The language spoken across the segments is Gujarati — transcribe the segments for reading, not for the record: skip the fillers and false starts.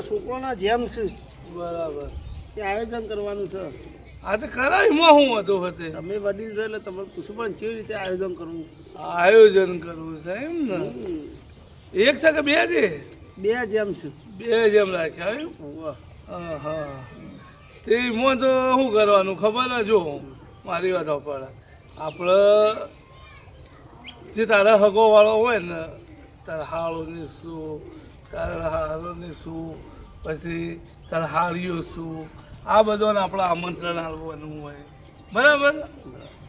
તમારા છોકરાના જેમ છે બરાબર. એ આયોજન કરવાનું છે. આ તો કરાવીમાં હું હતો હતે તમે વડીલ છો એટલે તમારે પૂછવું પણ કેવી રીતે આયોજન કરવું. આયોજન કરવું છે એમ ને. એક છે કે બે છે? બે જેમ છે. બે જેમ રાખ્યા એમ. વાહ. હા તે એમાં તો શું કરવાનું ખબર ને જો મારી વાત પડે આપણે જે તારા હગો વાળો હોય ને તારા હાળોની શું તારા હાળોની શું પછી તારા હાળીઓ શું આ બધાને આપણે આમંત્રણ આપવાનું હોય બરાબર.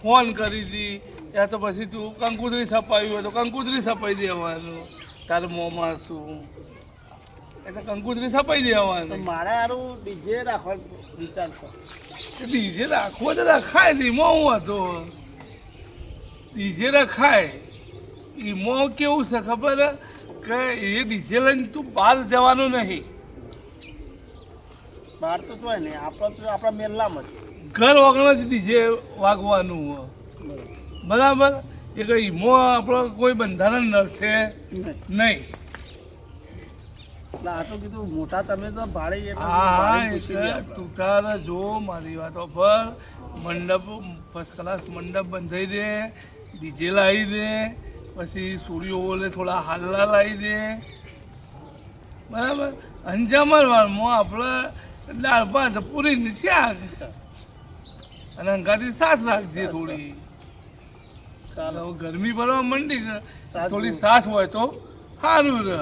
ફોન કરી દી યા તો પછી તું કંકુતરી છપાવી હોય તો કંકુતરી છપાઈ દેવાનું તારે મોંમાં શું એટલે કંકુતરી છપાઈ દેવાનું. મારે સારું ડીજે રાખવાનું વિચાર છે. ડીજે રાખવો તો રખાય ને એમાં હું હતો ડીજે રખાય એમાં કેવું છે ખબર કે એ ડીજે લઈને તું બહાર જવાનું નહીં. બહાર તો હોય ને આપણા મેલ્લામાં જ ઘર વગર જ ડીજે વાગવાનું બરાબર. એ કઈ એમાં આપણો કોઈ બંધારણ નડશે નહીં. એટલે આ તો કીધું મોટા તમે તો ભાડે હા એટલે તું તારે જો મારી વાતો પર મંડપ ફર્સ્ટ ક્લાસ મંડપ બંધાઈ દે ડીજે લાવી દે પછી સૂર્યો બોલે થોડા હાલલા લાવી દે બરાબર. અંજામરવારમાં આપણે દાળ ભાત પૂરીની શાક અને અંગાથી સાસ રાખજે થોડી. ચાલો ગરમી પડવા માંડી થોડી સાસ હોય તો સારું રહે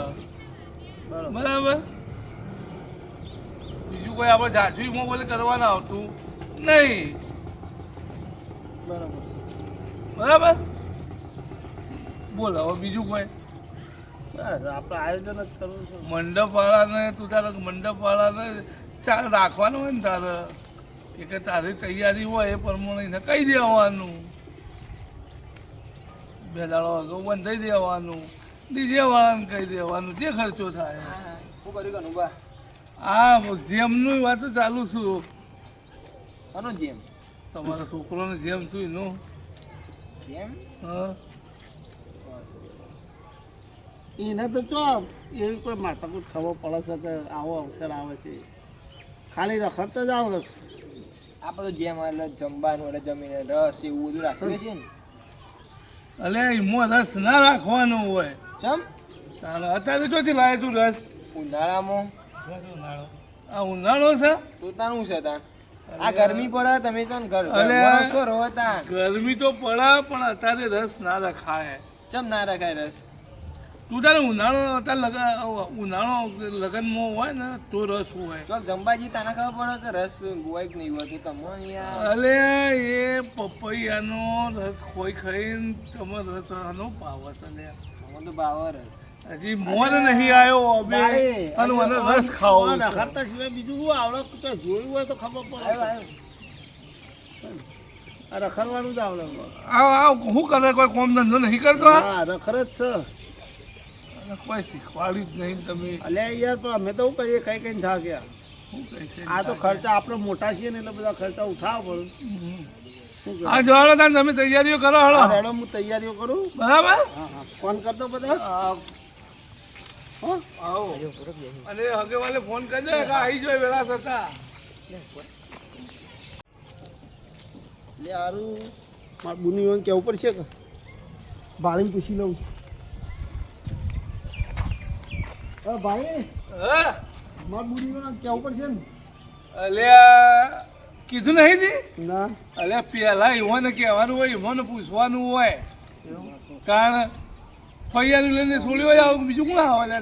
બરાબર. બીજું કોઈ આપણે જાજુમાં બોલે કરવાનું આવતું નહીં બરાબર. બરાબર. બોલ હવે બીજું કોઈ બસ આપણે આયોજન જ કરવું છે. મંડપ વાળાને તું તારે મંડપ વાળાને ચાલ રાખવાનું હોય ને તારે કે તારી તૈયારી હોય એ પ્રમાણે એને કહી દેવાનું. બે દાડો અગાઉ બંધાઈ દેવાનું ડીજે વાળાને કહી દેવાનું જે ખર્ચો થાય. શું કર્યું કનુભા? હા જેમનું વાત ચાલુ છું. આનો જેમ તમારા છોકરોને જેમ છું એનું જેમ હા એને તો ચો એવી કોઈ માથાકૂટ ખબર પડે છે કે આવો અવસર આવે છે ખાલી રખડતા જ આવડે છે. આ બધું જેમ એટલે જમવાનું એટલે જમીને રસ એવું બધું રાખ્યું છે ને. એટલે એમાં રસ ના રાખવાનો હોય. ચમ તારે અત્યારે ચોથી લાવે તું રસ? ઉનાળામાં આ ઉનાળો છે પોતાનું છે તાન. આ ગરમી પડે તમે તો ઘર છો રહો તાન. ગરમી તો પડે પણ અત્યારે રસ ના રખાય. ચમ ના રખાય રસ? તું તારે ઉનાળો ઉનાળો લગ્નમાં હોય ને તો રસ હોય. તો જંબાજી તને ખબર પડે કે રસ હોય કે નહીં હોતું તમને યાર. અલે એ પપૈયાનો રસ ખોઈ ખાઈને તમે રસ આનો પાવસ અલે મને તો ભાવ રસ. હજી મોર નહીં આવ્યો હવે અને મને રસ ખાવો છે. રખડતા સિવાય બીજું શું આવડે તો જોયું હોય તો ખબર પડે. આ રખડવાનું જ આવડે. આ શું કરે કોઈ કોમ ધંધો નહીં કરતો? હા રખડ જ છે. કોઈ શીખવાડ્યું જ નહીં તમે. અલ્યા યાર પણ અમે તો શું કરીએ કઈ કઈ થાક્યા. આ તો ખર્ચા આપણે મોટા છીએ ને એટલે બધા ખર્ચા ઉઠાવવા પડે. આ જોડો તાર તમે તૈયારીઓ કરો હળો. રેડો હું તૈયારીઓ કરું. બરાબર. હા હા ફોન કરતો બધા. આવો અને હગે વાલે ફોન કરજો કે આવી જાય વેલા થતા. લે હારું મારા બુની કેવું પડશે કે ભાડીને પૂછી લઉં. હા ભાઈ હા મારા બુની કેવું પડશે ને. અલ્યા કીધું નહીં દી ના અલ્યા પેલા એવાને કહેવાનું હોય એવાને પૂછવાનું હોય કારણ ફૈયાનું લઈને છોડી હોય આવું બીજું કોણ આવે લે.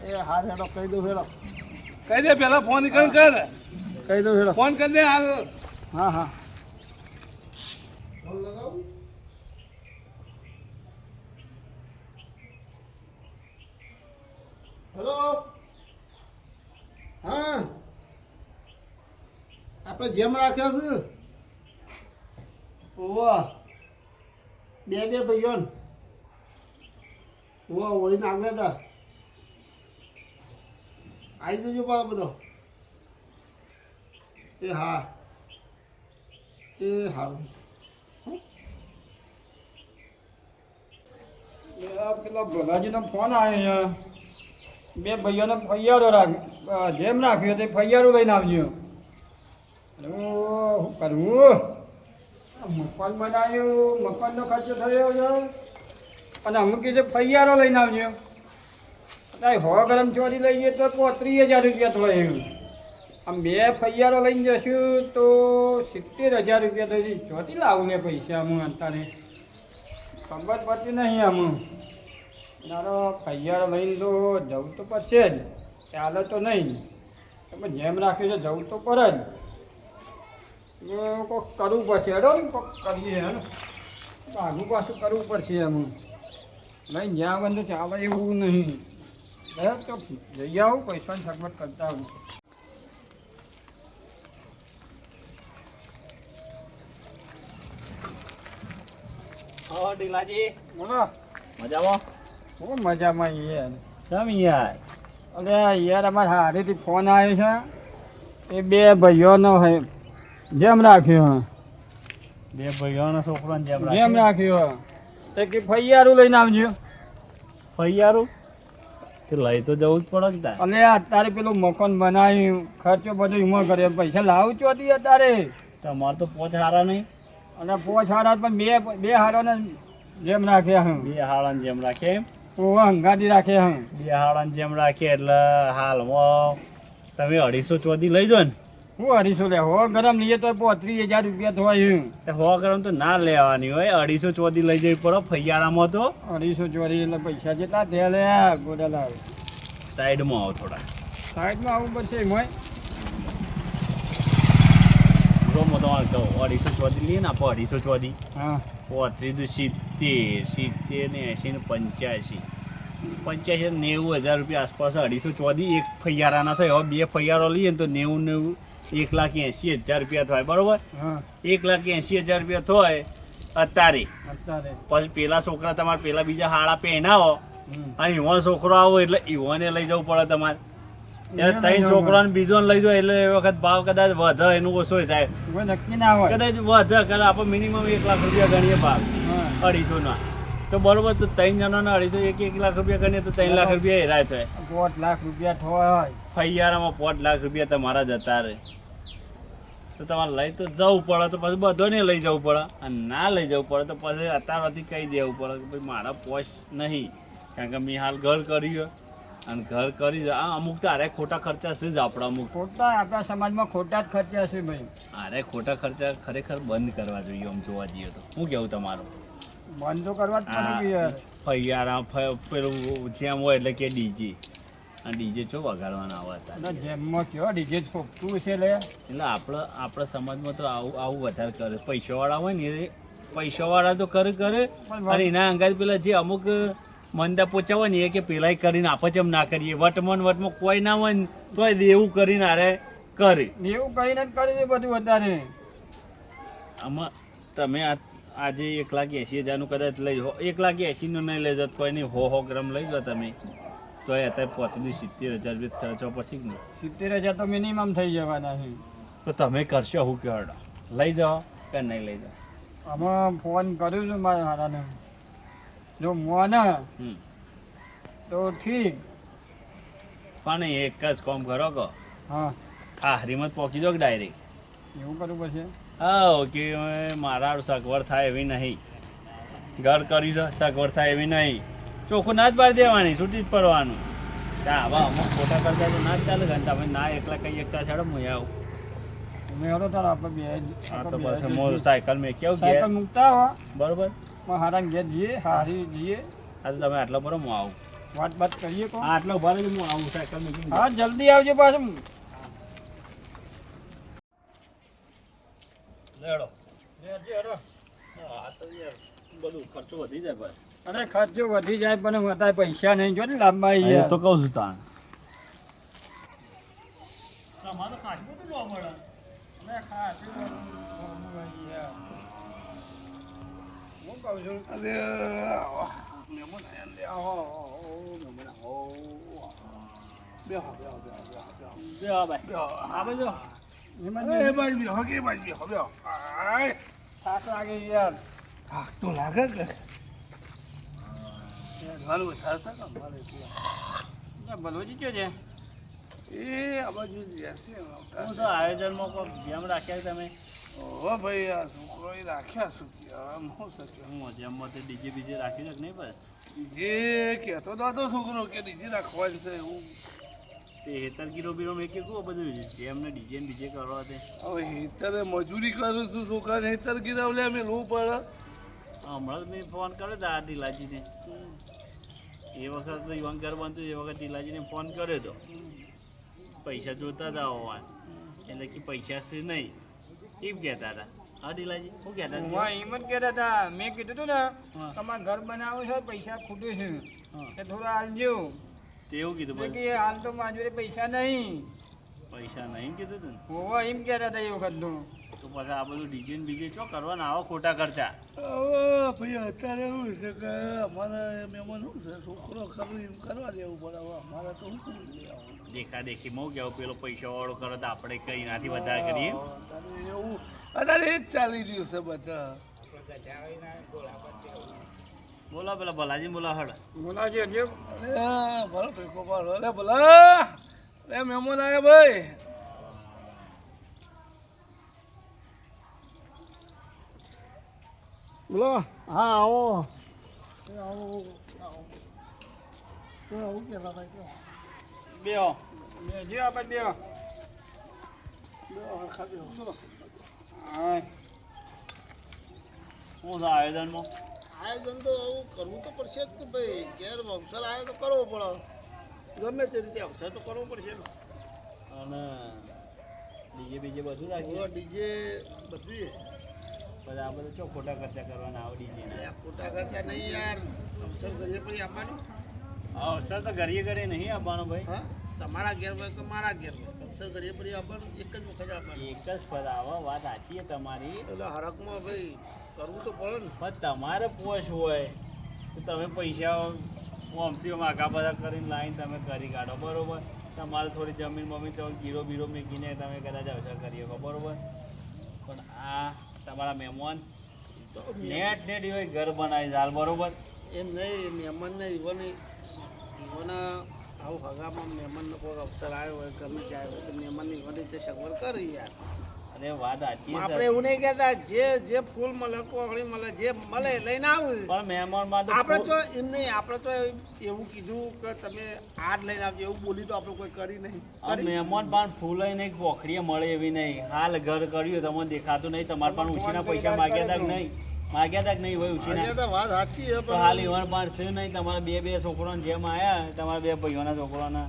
એ હા હેડો કહી દઉં હેડો. કહી દે પેલા ફોન કર કહી દઉં હેડો. ફોન કરી દે હાલ. હા હા ફોન લગાવું. હેલો હા આપણે જેમ રાખ્યા છે ઓવા બે ભાઈઓ ઓવા ઓળીને આગળ આવી જજો બા બધો. એ હા એ સારું. પેલા ભલાજીનો ફોન આવ્યો બે ભાઈઓને ફૈયારો જેમ રાખ્યો તે ફૈયારો લઈને આવજો. શું કરવું? મકાન બનાવ્યું, મકાનનો ખર્ચો થયો છે અને અમુક કીધે ફૈયારો લઈને આવજો. અત્યારે 100 ગ્રામ ચોરી લઈએ તો 35,000 રૂપિયા થાય એમ. આમ 2 ફૈયારો લઈને જશું તો 70,000 રૂપિયા થઈ. ચોથી લાવું ને પૈસા હું અત્યારે ખબર પડતી નહીં આમ. મારો ફૈયારો લઈને તો જવું તો પડશે જ, ચાલે તો નહીં. તમે જેમ રાખ્યું છે જવું તો પડે જ. કોઈક કરવું પડશે. હેડો ને કોઈક કરીએ. હે આગું પાછું કરવું પડશે એમ. લઈને જ્યાં બંધ ચાલે એવું નહીં. બરાબર તો જઈ આવું, પૈસાની સગવડ કરતા આવું. ડીલાજી બોલો. મજામાં? બહુ મજામાં યાર. કેમ યાર? અરે યાર અમારે હારેથી ફોન આવ્યો છે. એ 2 ભાઈઓનો જેમ રાખ્યો. 2 ભાઈઓનો છોકરાને જેમ રાખ્યો. એક ફૈયારું લઈને આવજો. ફૈયારું તે લઈ તો જવું જ પડે તાર. અને અત્યારે પેલું મકાન બનાવ્યું, ખર્ચો બધો એમાં કર્યો, પૈસા લાવું ચોથી અત્યારે. તમારે તો પોચ હારા નહીં. અને 5 હારા પણ બે હારાને જેમ રાખ્યા હું. 2 હાડાને જેમ રાખે એમ? હંગાથી રાખ્યા હું. 2 હાડાને જેમ રાખે એટલે હાલમાં તમે 250 ચોદી લઈ જો ને. હું 250 લે 100 ગ્રામ લઈએ તો 35,000 રૂપિયા થાય. 100 ગ્રામ તો ના લેવાની હોય, 250 ચોદી લઈ જવી પડે ફૈયારામાં તો. 250 ચોરી એટલે પૈસા જેટલા થયા લે ગોડાલા. સાઈડમાં આવો થોડા. સાઈડમાં આવવું પડશે એમાં. રોમો તમારે કહો 250 ચોદી લઈએ ને આપણે 250 ચોદી. હા 35 70 ને 80 ને 85 90,000 રૂપિયા આસપાસ 250 ચોદી એક ફૈયારાના થાય. હવે 2 ફૈયારો લઈએ ને તો 90 1,80,000 રૂપિયા થાય. બરોબર? હા 1,80,000 રૂપિયા થાય અત્યારે. પછી પેલા છોકરા તમારે પેલા બીજા હાડા પહેનાવો અને ઈવોનો છોકરો આવો એટલે ઈવોને લઈ જવું પડે તમારે. એટલે 3 છોકરાને બીજોને લઈ જાઓ એટલે એ વખત ભાવ કદાચ વધે એનું ઓછો થાય. નક્કી ના હોય. કદાચ વધે કારણ આપણે મિનિમમ 1 લાખ રૂપિયા ગણીએ ભાવ 250 ના. તો બરોબર, તો 3 જણાના 250 1 લાખ રૂપિયા ગણીએ તો 3 લાખ રૂપિયા હેરાય થાય. 5 લાખ રૂપિયા થાય. ફૈયારામાં 5 લાખ રૂપિયા તમારા જતા રહે. તો તમારે લઈ તો જવું પડે, તો પછી બધોને લઈ જવું પડે. અને ના લઈ જવું પડે તો પછી અત્યારથી કહી દેવું પડે કે ભાઈ મારા પોચ નહીં, કારણ કે મેં હાલ ઘર કર્યું અને ઘર કરી આ અમુક તો અરે ખોટા ખર્ચા છે જ આપણા. અમુક ખોટા આપણા સમાજમાં ખોટા જ ખર્ચા છે ભાઈ. અરે ખોટા ખર્ચા ખરેખર બંધ કરવા જોઈએ આમ જોવા જઈએ તો. શું કેવું તમારું? બંધ તો કરવા જ પડે યાર. ફૈયારા પેલું જેમ હોય એટલે કે ડીજે, અને ડીજે ચો વગાડવાના આવતા અને જેમમાં કયો ડીજે છોકતું છે લે. એટલે આપણા સમાજમાં તો આવું વધારે કરે. પૈસાવાળા હોય ને એ પૈસાવાળા તો કરે અને એના અંગાજ પેલા જે અમુક મંદા પોચા હોય ને એ કે પેલાય કરીને આપણે જેમ ના કરીએ. વટમાં કોઈ ના હોય ને તોય દેવું કરીને આરે કરે. એવું કરીને જ કરી બધું વધારે. આમાં તમે આજે 1,80,000 કદાચ લઈ જાઓ, 1,80,000 નહીં લઈ જાઓ કોઈ નહીં, 100 ગ્રામ લઈ જાઓ તમે તો અત્યારે 70,000 રૂપિયા ખર્ચવા પડશે કે નહીં? 70,000 તો મિનિમમ થઈ જવાના છે. તો તમે કરશો શું કે હડો લઈ જાઓ કે નહીં લઈ જાઓ? આમાં ફોન કર્યું છું મારા હારાને, જો મોને તો ઠીક. પણ એક જ કામ કરો કહો, હા હરીમત પહોંચી જાઓ ડાયરેક્ટ. એવું કરવું પડશે. હા કે મારા સગવડ થાય એવી નહીં, ઘર કરી દો સગવડ થાય એવી નહીં, ચોખ્ખું ના જ પાડી દેવાની, છૂટી જ પડવાનું. આવા અમુક ખોટા કરતા તો ના જ ચાલે. તમે ના એકલા કઈ એકતા છાડો હું આવું. તમે હરો તાર આપણે બે તો પછી હું સાયકલ મેં કેવું સાયકલ મૂકતા હો બરોબર, હારા ઘેર જઈએ, હારી જઈએ. હા તો તમે આટલો બરો હું આવું, વાત કરીએ કો. આટલો ભરે હું આવું સાયકલ મૂકી. હા જલ્દી આવજો પાછું. લેડો હેડો. હા તો યાર બધું ખર્ચો વધી જાય ભાઈ. અરે ખર્ચો વધી જાય પણ અત્યારે પૈસા નહીં. જો ને લાંબા તો કહું છું તાણ તમારે કાચમાં તો જોવા મળે. હું કહું છું થાક લાગે યાર. થાક તો લાગે કે ઘણું વધારે છે ને અમારે ભલોજી કયો છે એ આ બાજુ જશે હું શું આયોજનમાં કોઈ જેમ રાખ્યા તમે ઓ ભાઈ આ છોકરો એ રાખ્યા શું આમ શું શક્ય હું જેમમાં તો ડીજે બીજે રાખ્યું છે કે નહીં બસ જે કહેતો હતો છોકરો કે નીચે રાખવાનું છે એવું તે હેતર કિલો બીરો મેં કીધું બધું જેમને ડીજે ને બીજે કરવા તે હવે હેતરે મજૂરી કરું છું છોકરાને હેતર ગીરાવ લે મેં લો પડે હમણાં જ મેં ફોન કર્યો હતો આ ટીલાજીને એ વખત તો યુવાન ઘર બનતું એ વખત ટીલાજીને ફોન કર્યો હતો પૈસા જોતા હતા હોવા એટલે કે પૈસા છે નહીં એમ કહેતા હતા હા ટીલાજી શું કહેતા હું હતા એમ જ કહેતા હતા મેં કીધું હતું ને હા. તમારે ઘર બનાવવું છે પૈસા ખૂટે છે હા. એ થોડા હાલજો તે એવું કીધું એટલે પછી કે હાલ તો મારી જોડે પૈસા નહીં પૈસા નહીં કીધું તું ને હોવા એમ કહેતા હતા એ વખતનું તો પછી આ બધું ડીજે ને બીજે ચો કરવાના આવો ખોટા ખર્ચા હવે ભાઈ અત્યારે એવું છે કે અમારે મહેમાન શું છે છોકરો ખરું એમ કરવા દેવું પડે હવે અમારે તો શું કરવું લેવાનું દેખા દેખી મઉ કેવું પેલો પૈસા વાળો કરો તો આપણે કઈ નાથી વધારે કરીએ અત્યારે એવું અત્યારે એ જ ચાલી રહ્યું છે બધા બોલા પેલા ભલાજી બોલા હડ બોલાવજો હજુ અરે ભલો ટેકો પાડો અરે ભલા અરે મહેમાન આવ્યા ભાઈ બોલો હા આવો આવો આવું કહેતા હતા કે બેહો બેસજો આપણે બે ચલો હા શું છે આયોજનમાં આયોજન તો આવું કરવું તો પડશે જ ને ભાઈ ઘેર અવસર આવ્યો તો કરવો પડે ગમે તે રીતે અવસર તો કરવો પડશે ને અને ડીજે બીજે બધું રાખીએ ડીજે બધું પછી આ બધું ચો ખોટા ખર્ચા કરવાના આવો ડીજે ખોટા ખર્ચા નહીં યાર અવસર કરીએ પછી આપવાનું અવસર તો ઘડીએ ઘડીએ નહીં આપવાનો ભાઈ હા તમારા ઘેર હોય કે મારા ઘેર હોય અવસર કરીએ પછી આપવાનું એક જ વખત આપવાનું એક જ ફર આવો વાત સાચી છે તમારી એટલે હરકમાં ભાઈ કરવું તો પડે ને પણ તમારે પોશ હોય તો તમે પૈસા આમથી આમ આગા બધા કરીને લાવીને તમે કરી કાઢો બરોબર તમારે થોડી જમીન બમીન તો ગીરો બીરો મૂકીને તમે કદાચ અવસર કરી શકો બરોબર પણ આ તમારા મહેમાન તો નેટ હોય ઘર બનાવી હાલ બરોબર એમ નહીં મહેમાનને ઈવોના આવું હગામાં મહેમાનનો કોઈ અવસર આવ્યો હોય ગમે ત્યાં આવ્યો હોય તો મહેમાનની ઈવોની રીતે સગવડ કરી યાર અરે વાત સાચી છે આપણે એવું નહીં કહેતા જે ફૂલ મળે કોકડી મળે જે મળે લઈને આવું પણ મહેમાન માટે આપણે તો એમ નહીં આપણે તો એવું કીધું કે તમે આ જ લઈને આવજો એવું બોલી તો આપણે કોઈ કરી નહીં મહેમાન પણ ફૂલાઈ નહીં પોખરીએ મળે એવી નહીં હાલ ઘર કર્યું તમને દેખાતું નહીં તમારા પણ ઉછીના પૈસા માગ્યા તા કે નહીં માગ્યા તા કે નહીં હોય ઉછીના આજે તો વાત સાચી છે તો હાલ ઈવન પણ છે નહીં તમારા બે છોકરાને જેમ આવ્યા તમારા બે ભાઈઓના છોકરાના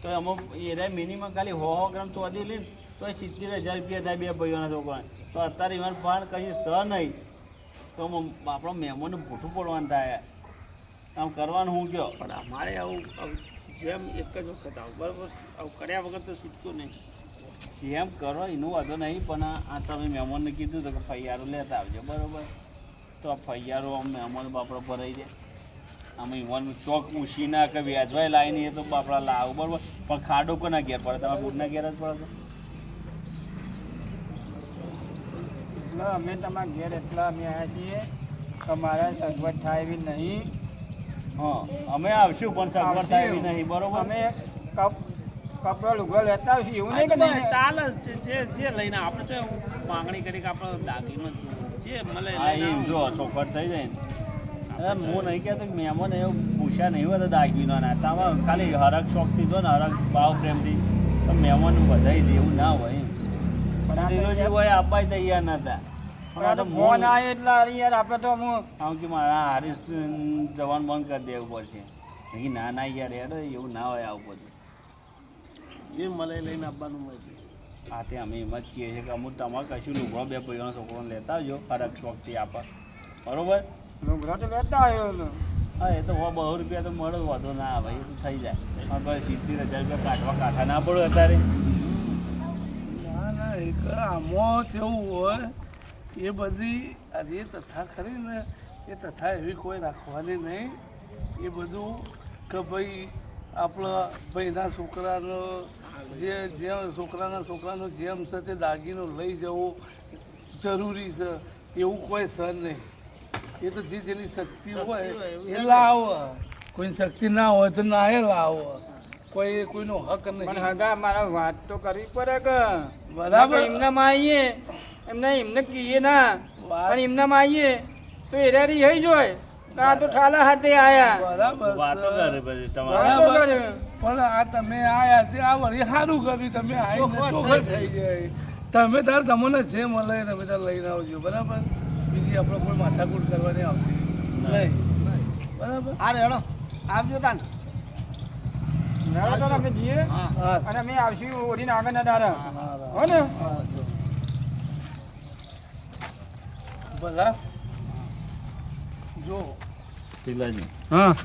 તો અમુક એ મિનિમમ ખાલી 100 ગ્રામ તો વધી લઈને તો 70,000 રૂપિયા થાય બે ભાઈઓના છોકરાને તો અત્યારે ઈવન પણ કશું સ નહીં તો આપણો મહેમાનને ભૂઠું પડવાનું થાય આમ કરવાનું હું કયો પણ અમારે આવું જેમ એક જ વખત આવું બરાબર આવું કર્યા વગર તો છૂટતું નહીં જેમ કરો એનું વાંધો નહીં પણ આ તમે મહેમાનને કીધું તો કે ફૈયારો લેતા આવજો બરાબર તો આ ફૈયારો આમ મહેમાન બાપડા ભરાઈ દે આમ ઈવન ચોક ઉછી ના કે વ્યાજવાય લાવીને એ તો બાપડા લાવું બરાબર પણ ખાડો કોના ઘેર પડે તમારા બુટના ઘેર જ પડે એટલે અમે તમારા ઘેર એટલા અમે આવ્યા છીએ તમારા સગવડ થાય એવી નહીં હા અમે આવશું પણ સગવડ થાય એવી નહીં બરોબર અમે કપડો લુગડો લેતા આવશું એવું નહીં કે નહીં ચાલે જે લઈને આપણે તો માંગણી કરી કે આપણે દાગીનો જે મળે હા એમ જો ચોખવટ થઈ જાય ને અરે હું નહીં કહેતો કે મહેમાન એવું પૂછ્યા નહીં હોય તો દાગીનો ના તમે ખાલી હરક શોખથી દો ને હરક ભાવ પ્રેમથી તો મહેમાન વધારી દે એવું ના હોય પણ આ પેલો જે હોય આપવા જ તૈયાર નતા પણ આ તો ફોન આવે એટલે યાર આપણે તો હું આમ કે મારા હારીસ જવાનું બંધ કરી દેવું પડશે નહીં ના ના યાર યાર એવું ના હોય આવું બધું જે મળે લઈને આપવાનું હોય આ તે અમે એમ જ કહીએ છીએ કે અમુક તમારે કશું લુગડો બે ભાઈઓના છોકરોને લેતા આવજો હરક શોખથી આપવા બરોબર લુગડો તો લેતા આવ્યો ને હા એ તો 100 રૂપિયા તો મળે વાંધો ના આવે એ તો થઈ જાય પણ પછી 70,000 રૂપિયા કાઢવા ના પડે અત્યારે ના ના એક આમાં કેવું હોય એ બધી આ જે તથા ખરી ને એ તથા એવી કોઈ રાખવાની નહીં એ બધું કે ભાઈ આપણા ભાઈના છોકરાનો જે છોકરાનો જેમ છે તે દાગીનો લઈ જવો જરૂરી છે એવું કોઈ સર નહીં એ તો જેની શક્તિ હોય એ લાવો કોઈની શક્તિ ના હોય તો ના એ લાવો કોઈનો હક પણ નહીં. હગા મારા વાત તો કરવી પડે કે બરાબર. એમના માં આવીએ એમને કહીએ ના વાત- પણ એમના માં આવીએ તો એરારી થઈ જોય તો આ તો ઠાલા હાથે આયા બરાબર વાતો છે. કરે પછી તમારે બરાબર. બરાબર. પણ આ તમે આયા છે આ વળી સારું કર્યું તમે આવીને ચોખવટ ચોખવટ થઈ થઈ જાય. તમે તાર તમને જે મળે તમે તાર લઈને આવજો બરાબર. બીજી આપણે કોઈ માથાકૂટ કરવાની આવતી નહીં બરાબર. હા રેડો આવજો તાન ના તો અમે જઈએ હા હા અને અમે આવશું ઓઢીને આગળના દાડા હા, હો ને હા, જો. ભલા જો ટીલાજી હા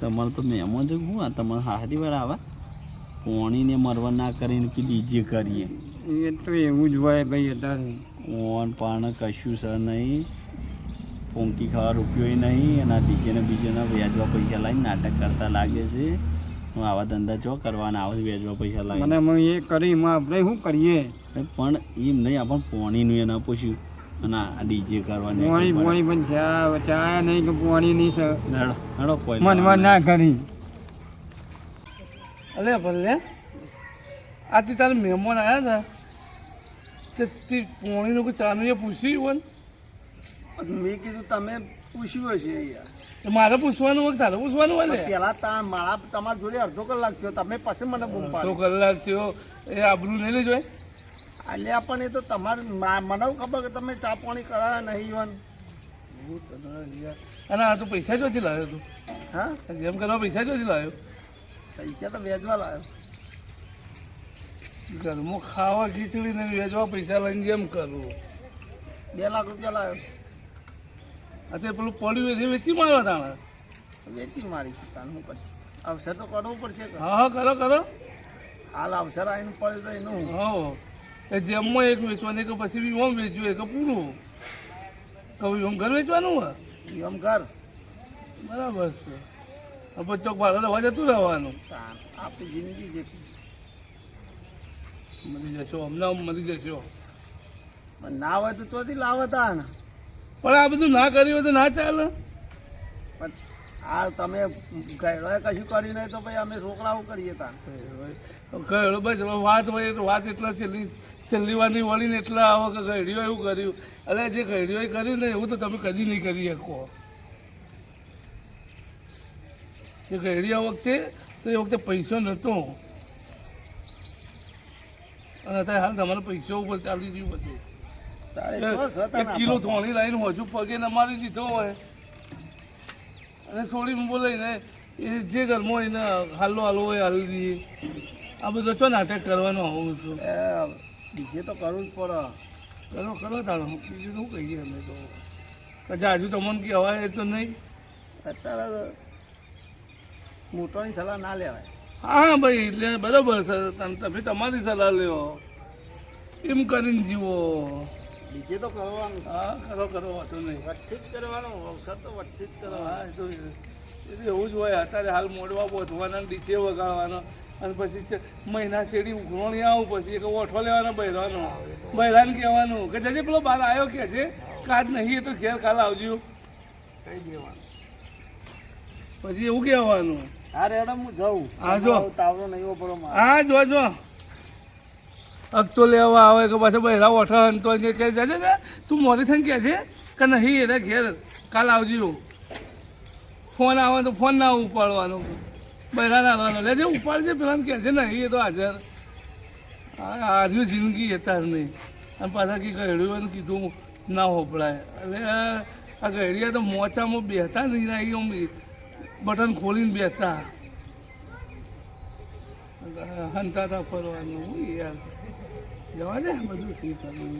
તમારે તો મહેમાન છે હું આ તમારે હારી વાર આવે પોણીને મરવા ના કરીને કે ડીજે કરીએ એ તો એવું જ હોય ભાઈ અત્યારે ઓન પાણ કશું છે નહીં પોંકી ખાવા રૂપિયો નહીં અને ડીજેને બીજેના વ્યાજવા પૈસા લાવીને નાટક કરતા લાગે છે હું આવા ધંધા ચો કરવાના આવે વ્યાજવા પૈસા મને લાવીને અમે એ કરી એમાં આપણે શું કરીએ પણ એમ નહીં આપણને પોણીનું એના પૂછ્યું અને આ ડીજે કરવાની પોણી પોણી પણ ચા નહીં કે પોણી નહીં છે હેડો હેડો કોઈ મનમાં ના કરી અલે ભલે આથી તારે મહેમાન આવ્યા હતા તે પોણીનું કોઈ ચાનું એ પૂછ્યું હોય મેં કીધું તમે પૂછ્યું હશે યાર ને મારે પૂછવાનું હોય કે તારે પૂછવાનું હોય ને પેલા મારા તમારા જોડે અડધો કલાક થયો તમે પછી મને બૂમ તો પાડી કલાક થયો એ આબરું નહીં લેજો અલ્યા પણ એ તો તમારે મને ખબર કે તમે ચા પાણી કરાવ્યા નહીં ઈવન અને આ તો પૈસા ચોથી લાવ્યો તું હા જેમ કરવા પૈસા ચોથી લાવ્યો પૈસા તો વેચવા લાવ્યો ઘરમાં ખાવા ખીચડી ને વેચવા પૈસા લઈને જેમ કરવું 2 લાખ રૂપિયા લાવ્યો અત્યારે પેલું પડ્યું એ વેચી મારો તાણા વેચી મારીશું તાન હું પછી અવસર તો કરવું પડશે કે હા હા કરો કરો હાલ અવસર આવીને પડે તો એનું હા એ જેમમાં એક વેચવાનું કે પછી બી ઓમ વેચવું કે પૂરું કહું ઓમ ઘર વેચવાનું હોય એમ કર બરાબર છે હવે ચોક ભાડે રહેવા જતું રહેવાનું તાન આપણી જિંદગી જેટલી મળી જશો હમણાં મળી જશો પણ ના હોય તો ચોથી લાવો તાન પણ આ બધું ના કર્યું હોય તો ના ચાલે પણ આ તમે ગયડોએ કશું કર્યું નહીં તો ભાઈ અમે છોકરાઓ કરીએ તાન કહેલો બસ હવે વાત હોય તો વાત એટલા છેલ્લી વારની વળીને એટલા આવો કે ઘડીઓ એવું કર્યું અરે જે ઘડીઓએ કર્યું ને એવું તો તમે કદી નહીં કરી શકો એ ઘડીઓ વખતે તો એ વખતે પૈસો નહોતો અને અત્યારે હાલ તમારે પૈસો ઉપર ચાલી રહ્યું બધું તારે જો છે તાન એક કિલો થોણી લાવીને હજુ પગે ન મારી દીધો હોય અને થોડી બોલાવીને એ જે ઘરમાં એને હાલો હાલો હોય હાલી દઈએ આ બધો ચો નાટક કરવાનો હોઉં છું એ બીજે તો કરવું જ પડે કરો કરો તારો બીજું શું કહીએ અમે તો કદાચ હજુ તમને કહેવાય તો નહીં અત્યારે મોટોની સલાહ ના લેવાય હા ભાઈ એટલે બરાબર છે તમે તમારી સલાહ લ્યો એમ કરીને જીવો બીજે તો કરવાનું હા કરો કરો વાંધો નહીં વચ્ચે જ કરવાનો અવસર તો વચ્ચે જ કરવાનો હા એ તો એવું જ હોય અત્યારે હાલ મોડવા પહોંચવાના ડીજે વગાડવાનો અને પછી મહિના શેરી ઉઘરોણી આવું પછી એક ઓઠો લેવાનો બહેરાનો બહેરાને કહેવાનું કે જજે પેલો બહાર આવ્યો કે છે કાજ નહીં એ તો ઘેર કાલ આવજો કહી દેવાનું પછી એવું કહેવાનું હા રેડો હું જાઉં હા, જો. તાવરો નહીં પડો મારે હા જો જો અગતો લેવા આવે કે પાછો બહેરા ઓઠા તો કે જજે ને તું મોડી થઈને કહે છે કે નહીં એટલે ઘેર કાલ આવજો ફોન આવે તો ફોન ના ઉપાડવાનો બહેરા ના આવવાનો લેજે ઉપાડજે પેલા કહે છે નહીં એ તો હાજર હા હાર્યું જિંદગી હતા નહીં અને પાછા કંઈ ગયડ્યું કીધું ના હોપડાય એટલે આ ગયડિયા તો મોચામાં બેસતા નહીં આમ બટન ખોલીને બેસતા હંતા હતા ફરવાનું યાર જવા દે બધું ઠીક હતું